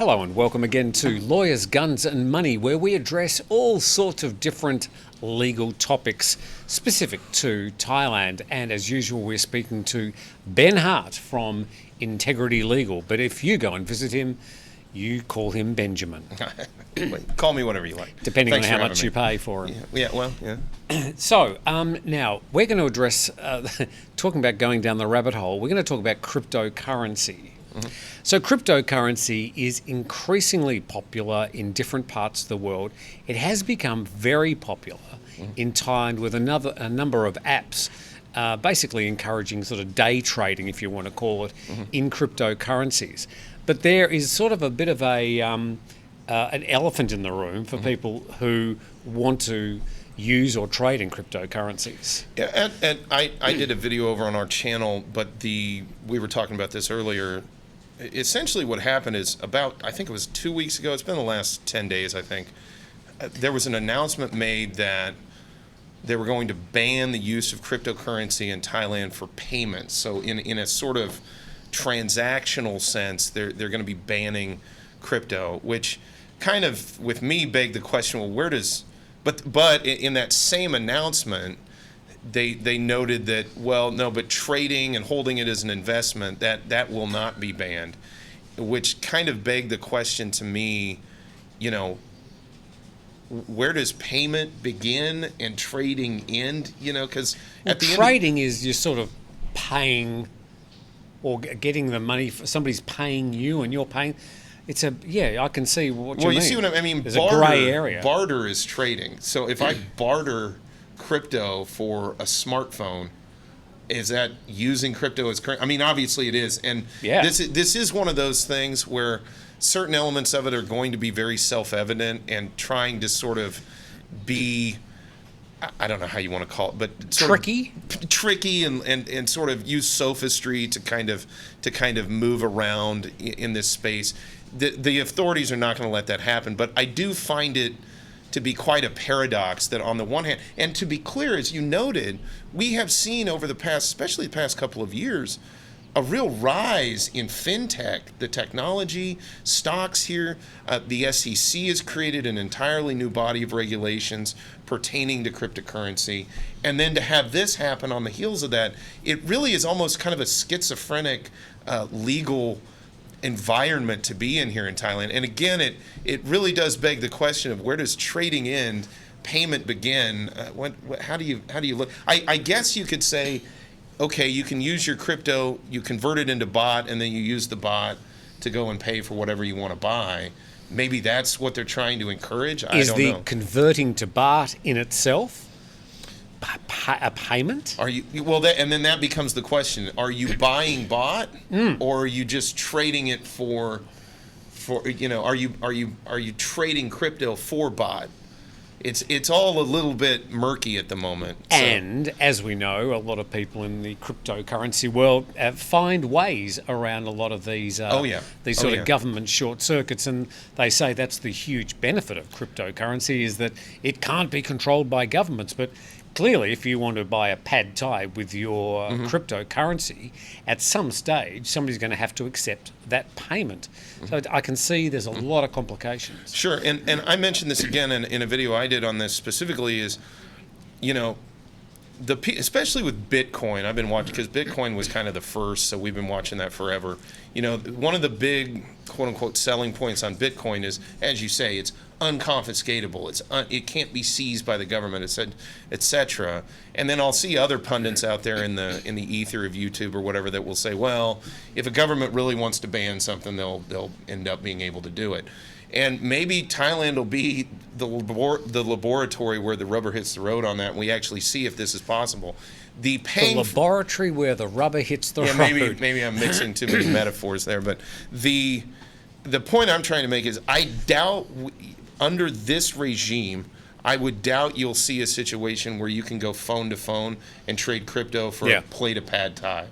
Hello and welcome again to Lawyers, Guns and Money, where we address all sorts of different legal topics specific to Thailand. And as usual, we're speaking to Ben Hart from Integrity Legal. But if you go and visit him, you call him Benjamin. Call me whatever you like. Depending Thanks on how for much having you pay for him. Yeah. So, now we're going to address, talking about going down the rabbit hole, we're going to talk about cryptocurrency. Mm-hmm. So cryptocurrency is increasingly popular in different parts of the world. It has become very popular in Thailand with a number of apps basically encouraging sort of day trading, if you want to call it, in cryptocurrencies. But there is sort of a bit of an elephant in the room for people who want to use or trade in cryptocurrencies. Yeah, and I did a video over on our channel, but we were talking about this earlier. Essentially what happened is I think it was 2 weeks ago, it's been the last 10 days, I think, there was an announcement made that they were going to ban the use of cryptocurrency in Thailand for payments. So in a sort of transactional sense, they're going to be banning crypto, which kind of, with me, begged the question, well, where does... But in that same announcement, they noted that, well, no, but trading and holding it as an investment, that will not be banned, which kind of begged the question to me, where does payment begin and trading end? Because at the trading is you're sort of paying or getting the money, somebody's paying you and you're paying. I can see what you mean. Well, you see what I mean? There's a grey area. Barter is trading. So if I barter crypto for a smartphone, is that using crypto as currency? I mean, obviously it is. And this is one of those things where certain elements of it are going to be very self-evident and trying to sort of be, I don't know how you want to call it, but tricky and sort of use sophistry to kind of move around in this space. The authorities are not going to let that happen, but I do find it to be quite a paradox that on the one hand, and to be clear, as you noted, we have seen over the past, especially the past couple of years, a real rise in fintech, the technology, stocks here. The SEC has created an entirely new body of regulations pertaining to cryptocurrency. And then to have this happen on the heels of that, it really is almost kind of a schizophrenic legal environment to be in here in Thailand. And again, it really does beg the question of where does trading end, payment begin? How do you look? I guess you could say, okay, you can use your crypto, you convert it into bot, and then you use the bot to go and pay for whatever you want to buy. Maybe that's what they're trying to encourage. I don't know. Is the converting to bot in itself a payment? Are you and then that becomes the question: are you buying bot, or are you just trading it for? Are you trading crypto for bot? It's all a little bit murky at the moment. So. And as we know, a lot of people in the cryptocurrency world find ways around a lot of these sort of government short circuits, and they say that's the huge benefit of cryptocurrency is that it can't be controlled by governments. But clearly, if you want to buy a pad Thai with your cryptocurrency, at some stage, somebody's going to have to accept that payment. So I can see there's a lot of complications. Sure, and I mentioned this again in a video I did on this specifically is, especially with Bitcoin, I've been watching, because Bitcoin was kind of the first, so we've been watching that forever. One of the big, quote-unquote, selling points on Bitcoin is, as you say, it's unconfiscatable. It can't be seized by the government, etc. And then I'll see other pundits out there in the ether of YouTube or whatever that will say, well, if a government really wants to ban something, they'll end up being able to do it. And maybe Thailand will be the laboratory where the rubber hits the road on that, and we actually see if this is possible. The laboratory where the rubber hits the road. Maybe I'm mixing too many metaphors there, but the point I'm trying to make is I doubt under this regime, I would doubt you'll see a situation where you can go phone to phone and trade crypto for a plate of pad Thai.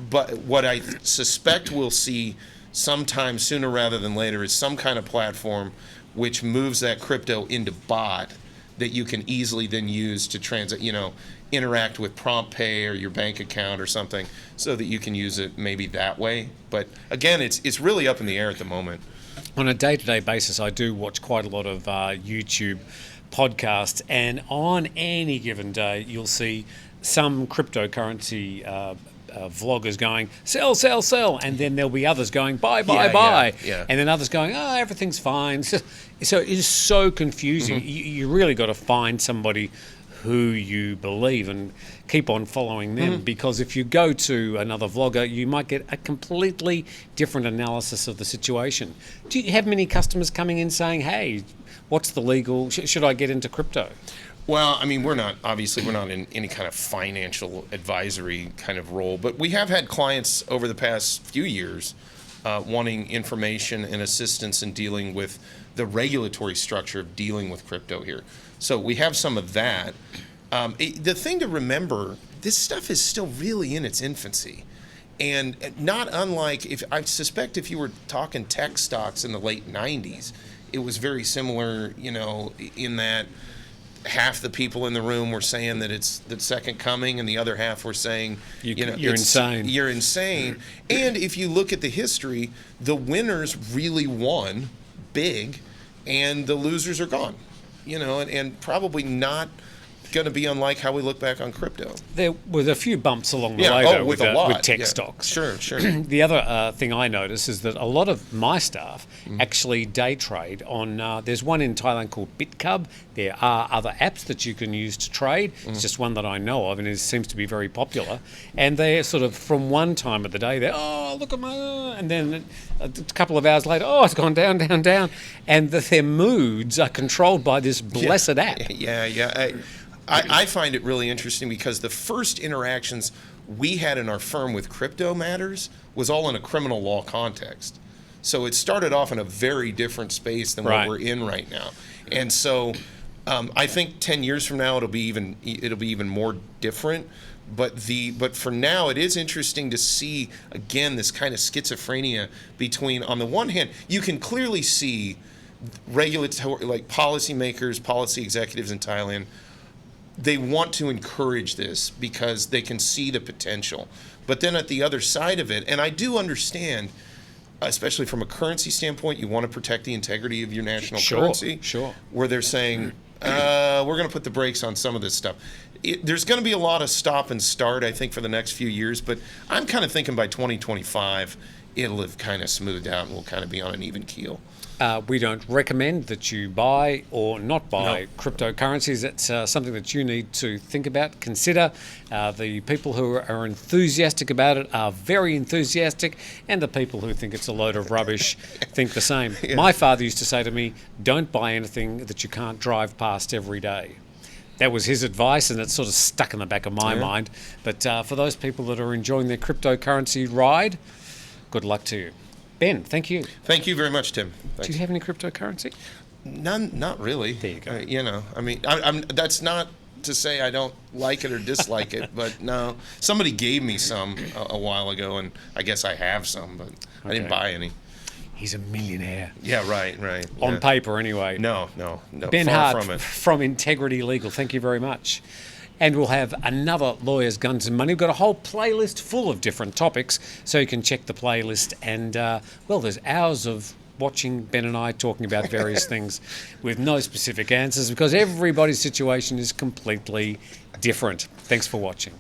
But what I suspect we'll see sometime sooner rather than later is some kind of platform which moves that crypto into bot that you can easily then use to interact with prompt pay or your bank account or something, so that you can use it maybe that way. But again, it's really up in the air at the moment. on a day-to-day basis, I do watch quite a lot of YouTube podcasts, and on any given day, you'll see some cryptocurrency vloggers going, sell, sell, sell, and then there'll be others going, buy, buy, buy, and then others going, oh, everything's fine. So it is so confusing. You really got to find somebody who you believe and keep on following them, because if you go to another vlogger, you might get a completely different analysis of the situation. Do you have many customers coming in saying, hey, what's the legal, should I get into crypto? Well, I mean, we're not in any kind of financial advisory kind of role, but we have had clients over the past few years wanting information and assistance in dealing with the regulatory structure of dealing with crypto here. So we have some of that. The thing to remember, this stuff is still really in its infancy. And not unlike, I suspect if you were talking tech stocks in the late 90s, it was very similar, in that half the people in the room were saying that it's the second coming, and the other half were saying, you're insane. You're insane. And if you look at the history, the winners really won big, and the losers are gone. And probably not going to be unlike how we look back on crypto. There were a few bumps along the way, though, with tech stocks. Sure. The other thing I notice is that a lot of my staff actually day trade on, there's one in Thailand called Bitkub. There are other apps that you can use to trade. It's just one that I know of, and it seems to be very popular. And they're sort of, from one time of the day, they're, oh, look at my, and then a couple of hours later, oh, it's gone down, down, down. And their moods are controlled by this blessed app. Yeah. I find it really interesting because the first interactions we had in our firm with crypto matters was all in a criminal law context. So it started off in a very different space than what we're in right now. And so I think 10 years from now it'll be even more different. But for now, it is interesting to see, again, this kind of schizophrenia between, on the one hand, you can clearly see regulatory, like policymakers, policy executives in Thailand, they want to encourage this because they can see the potential. But then at the other side of it, and I do understand, especially from a currency standpoint, you want to protect the integrity of your national currency. Sure. Where they're saying, we're going to put the brakes on some of this stuff. There's going to be a lot of stop and start, I think, for the next few years. But I'm kind of thinking by 2025, it'll have kind of smoothed out and we'll kind of be on an even keel. We don't recommend that you buy or not buy cryptocurrencies. It's something that you need to think about, consider. The people who are enthusiastic about it are very enthusiastic, and the people who think it's a load of rubbish think the same. My father used to say to me, don't buy anything that you can't drive past every day. That was his advice, and it's sort of stuck in the back of my mind. But for those people that are enjoying their cryptocurrency ride, good luck to you. Ben, thank you. Thank you very much, Tim. Thanks. Do you have any cryptocurrency? None, not really. There you go. I mean, I'm that's not to say I don't like it or dislike it, but no. Somebody gave me some a while ago, and I guess I have some, but I didn't buy any. He's a millionaire. Yeah, right. On paper, anyway. No. Ben far Hart from it. from Integrity Legal, thank you very much. And we'll have another Lawyers, Guns and Money. We've got a whole playlist full of different topics, so you can check the playlist. And, there's hours of watching Ben and I talking about various things with no specific answers, because everybody's situation is completely different. Thanks for watching.